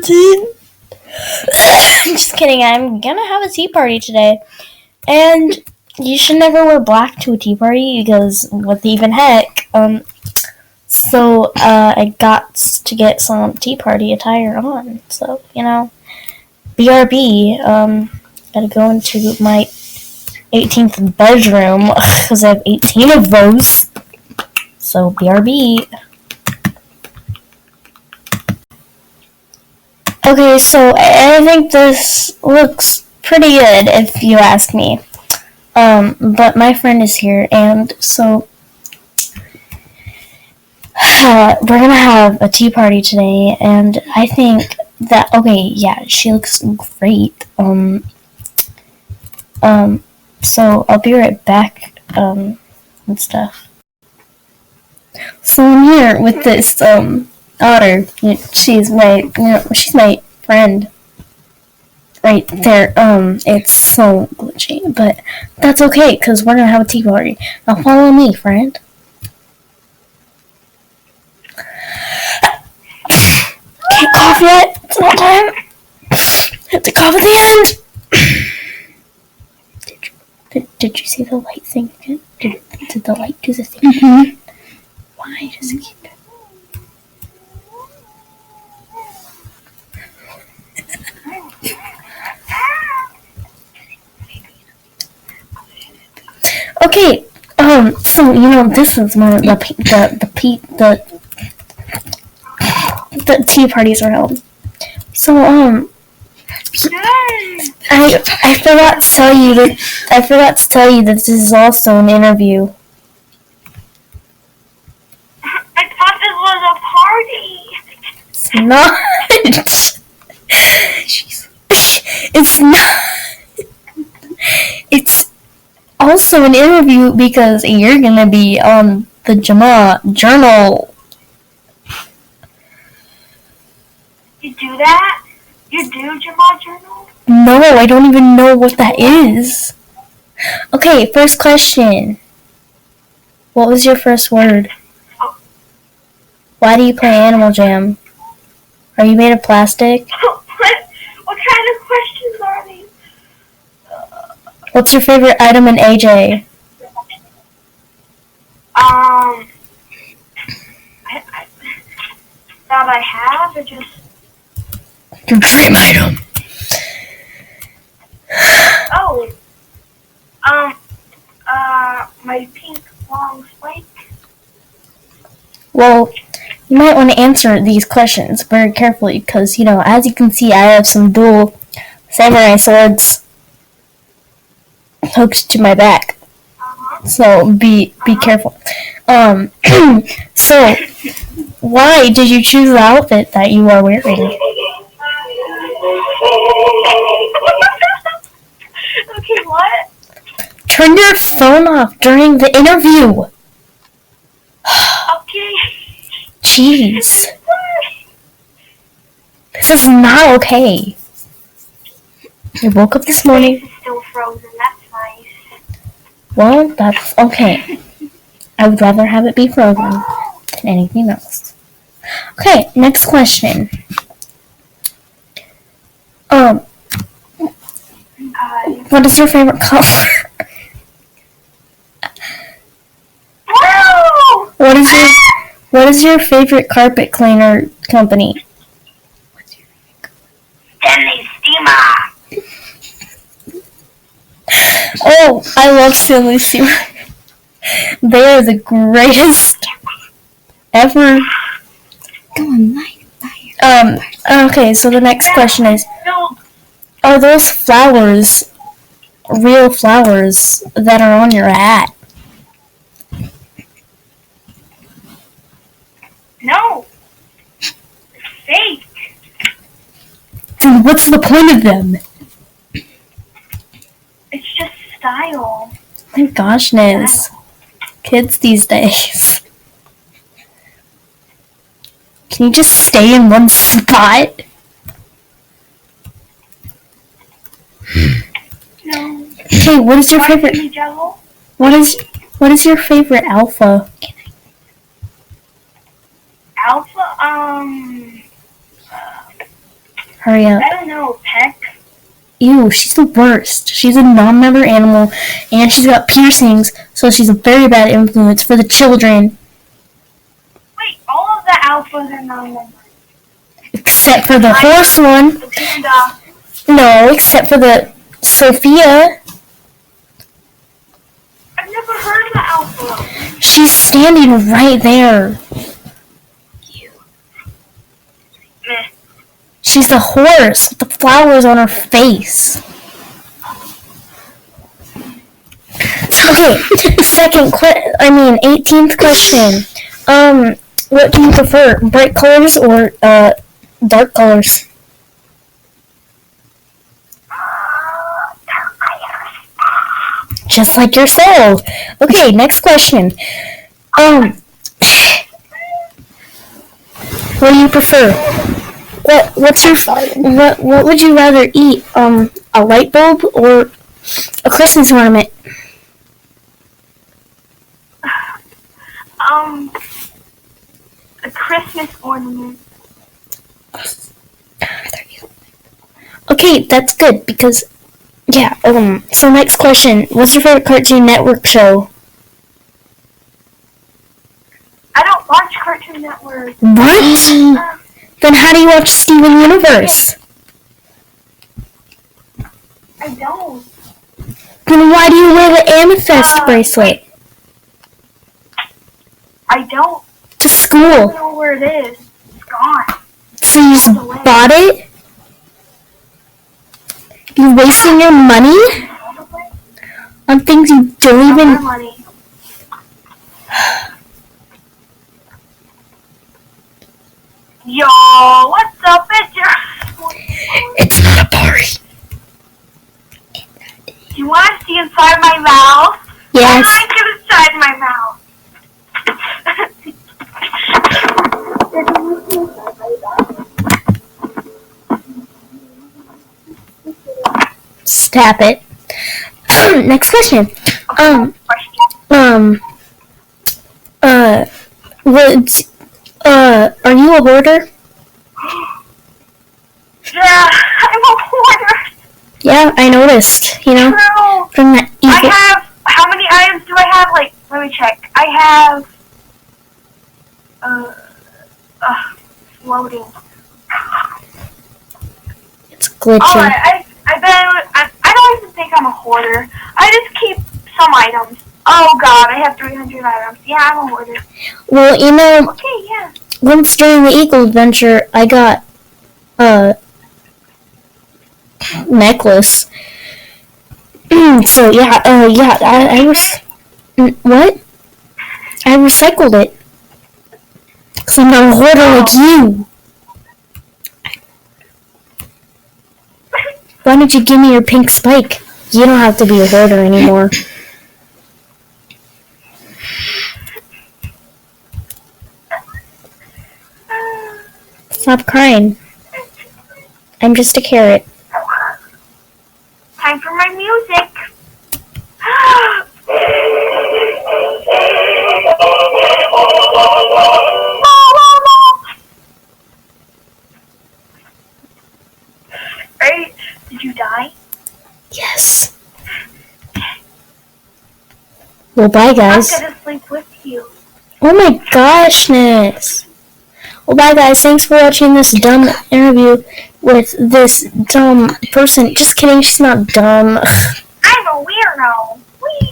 13. Just kidding. I'm gonna have a tea party today, and you should never wear black to a tea party because what the even heck. So I got to get some tea party attire on. So BRB. Gotta go into my 18th bedroom because I have 18 of those. So BRB. Okay, so I think this looks pretty good if you ask me. But my friend is here, and so we're gonna have a tea party today, and I think that she looks great. So I'll be right back, and stuff. So I'm here with this, otter. She's my friend. Right there, it's so glitchy, but that's okay, because we're gonna have a tea party. Now follow me, friend. Can't cough yet. It's not time. Have to cough at the end. Did you see the light thing again? Did the light do the thing? Mm-hmm. Why does it keep doing? Okay. So this is one of the tea parties are held. So I forgot to tell you that this is also an interview. I thought this was a party. It's not. It's not. It's also an interview because you're gonna be on the Jama Journal. You do that? You do Jama Journal? No, I don't even know what that is. Okay, first question. What was your first word? Oh. Why do you play Animal Jam? Are you made of plastic? What kind of questions are these? What's your favorite item in AJ? That I have, or just... Your dream item. Oh. My pink long spike. Well, you might want to answer these questions very carefully because, as you can see, I have some dual samurai swords hooked to my back. So be careful. So why did you choose the outfit that you are wearing? Okay, what? Turn your phone off during the interview. Okay. Jeez. This is not okay. I woke up this morning. It's still frozen, that's nice. Well, that's okay. I would rather have it be frozen than anything else. Okay, next question. What is your favorite color? Whoa! What is your favorite carpet cleaner company? Stanley Steamer. Oh, I love Stanley Steamer. They are the greatest ever. Go on, lie. Okay, so the next question is, are those flowers real flowers that are on your hat? No. It's fake. Dude, what's the point of them? It's just style. My gosh, Niz. Kids these days. Can you just stay in one spot? No. Okay, what is your favorite? What is your favorite alpha? Alpha, Hurry up. I don't know, Peck. Ew, she's the worst. She's a non-member animal, and she's got piercings, so she's a very bad influence for the children. Wait, all of the alphas are non-members. Except for the horse one. The panda. No, except for the Sophia. I've never heard of the alpha. She's standing right there. Meh. She's the horse with the flowers on her face. Okay, 18th question. What do you prefer, bright colors or dark colors? Just like your soul. Okay, next question. What do you prefer? What would you rather eat? A light bulb or a Christmas ornament? A Christmas ornament. Okay, that's good because yeah, so next question. What's your favorite Cartoon Network show? I don't watch Cartoon Network. What? Then how do you watch Steven Universe? I don't. Then why do you wear the amethyst bracelet? I don't. To I school. don't know where it is. It's gone. So you just bought it? You wasting your money on things you don't My even... money. Yo, what's up? It's not a party. Do you want to see inside my mouth? Yes. I get inside my mouth. Stop it. Next question. Are you a hoarder? Yeah, I'm a hoarder. Yeah, I noticed, True. from that I evil... have, how many items do I have? Like, let me check. I have, floating. It's glitchy. Alright, I don't even think I'm a hoarder. I just keep some items. Oh god, I have 300 items. Yeah, I'm a hoarder. Well, Okay, yeah. once during the Eagle adventure, I got a necklace. So yeah, what? I recycled it. Cause I'm not a hoarder like you. Why don't you give me your pink spike? You don't have to be a hoarder anymore. Stop crying. I'm just a carrot. Time for my music. Hey, did you die? Yes. Well, bye, guys. I'm gonna sleep with you. Oh my goshness. Well, bye, guys. Thanks for watching this dumb interview with this dumb person. Just kidding. She's not dumb. I'm a weirdo. Whee!